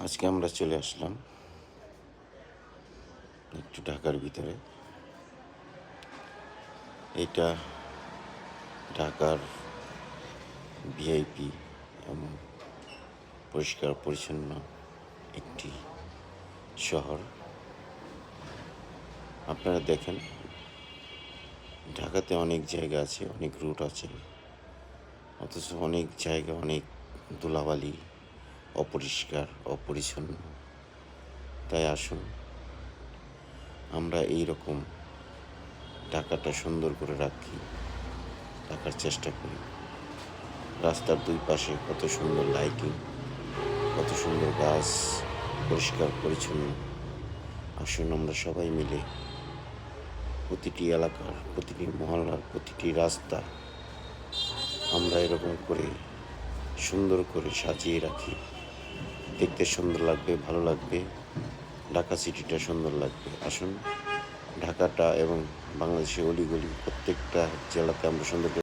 আজকে আমরা চলে আসলাম একটু ঢাকার ভিতরে। এটা ঢাকার ভিআইপি এবং পরিষ্কার পরিচ্ছন্ন একটি শহর। আপনারা দেখেন, ঢাকাতে অনেক জায়গা আছে, অনেক রুট আছে, অথচ অনেক জায়গা অনেক ধুলাবালি, অপরিষ্কার, অপরিচ্ছন্ন। তাই আসুন আমরা এই রকম ঢাকাটা সুন্দর করে রাখার চেষ্টা করি। রাস্তার দুই পাশে কত সুন্দর লাইটিং, কত সুন্দর গাছ, পরিষ্কার পরিচ্ছন্ন। আসুন আমরা সবাই মিলে প্রতিটি এলাকার, প্রতিটি মহল্লার, প্রতিটি রাস্তা আমরা এরকম করে সুন্দর করে সাজিয়ে রাখি। দেখতে সুন্দর লাগবে, ভালো লাগবে, ঢাকা সিটিটা সুন্দর লাগবে। আসুন ঢাকাটা এবং বাংলাদেশের অলিগলি প্রত্যেকটা জেলাতে আমরা সুন্দর করে